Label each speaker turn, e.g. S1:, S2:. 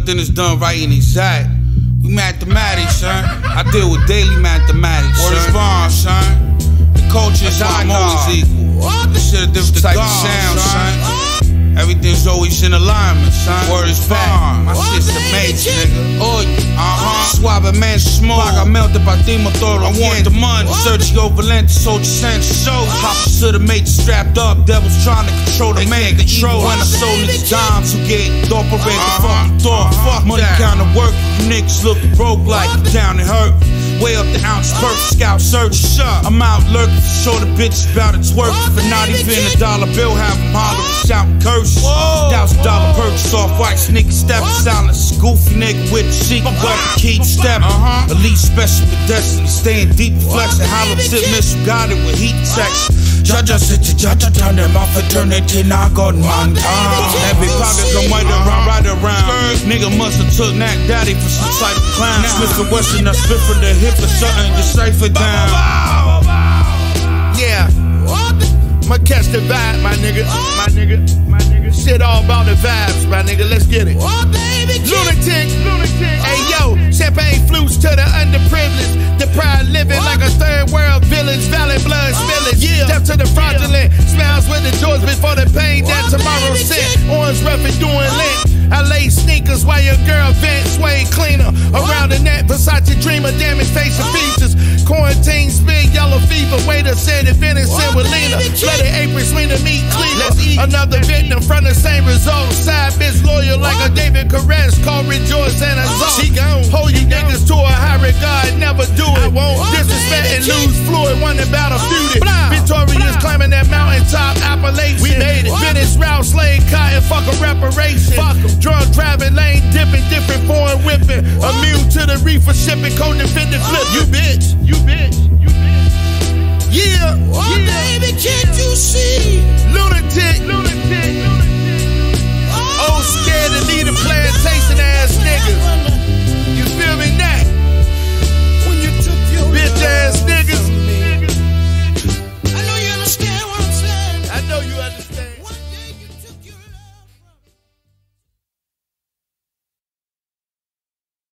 S1: Everything is done right and exact. We mathematics, son. I deal with daily mathematics, son. Word is bond, son. The culture is I'm always equal. This shit a different type of sound, son. Everything's always in alignment, son. Word is bond. My shit's amazing, nigga. Suave man small. I melted by Dimo Toro. I want the money. Sergio Valente, Soldier Sancho. Pops to the mate strapped up. Devils trying to control the man. Control when I sold niggas dimes who get operated the fucking thought. Fuck money kind of work. You niggas looking broke like down and hurt. Way up the ounce, perfect scout search. I'm out lurking to show the bitches about its worth. For not even a dollar bill, have them hollering, shouting curses. $1,000 purchase off white sneaker stepping, silence. Goofy nigga with the sheet, but keep stepping. Elite special with destiny, staying deep, flexing. Hollow tip missile, got it with heat section. Jaja city, Jaja turn them off eternity, now God man. Every pocket come right around. Nigga must have took Knack Daddy for some type of clown. Smith and Wesson, I spit for the hip or something, decipher down.
S2: Yeah, I'ma catch the vibe, my nigga. Shit all about the vibes, my nigga. Let's get it. Lunatic. Hey yo, champagne flutes to the underprivileged. Deprived living like a third world village. Valley blood spillage. Death to the fraudulent. Smiles with the joys before the pain that tomorrow sent. Orange rough and doing lit. I lay sneakers while your girl vent sway cleaner. Around the net, Versace dreamer, damaged facial features. Quarantine, spit, yellow fever. Waiter said it venison with Lena. Bloody apron, swing the meat cleaner. Another victim from the same result. Side bitch loyal like a David Caress. Call Rejoice and Azalt. She gone. Hold you niggas to a high regard, never do it. I won't disrespect and lose fluid. One about a feuded. Victorious climbing that mountaintop Appalachian. We made it. Finish route, slave cotton, fuck a reparation. Fuck 'em. Drunk driving, lane dipping, different foreign whipping. Immune to the reefer shipping, codependent flip. You bitch. Yeah. Baby, can't you see? Lunatic.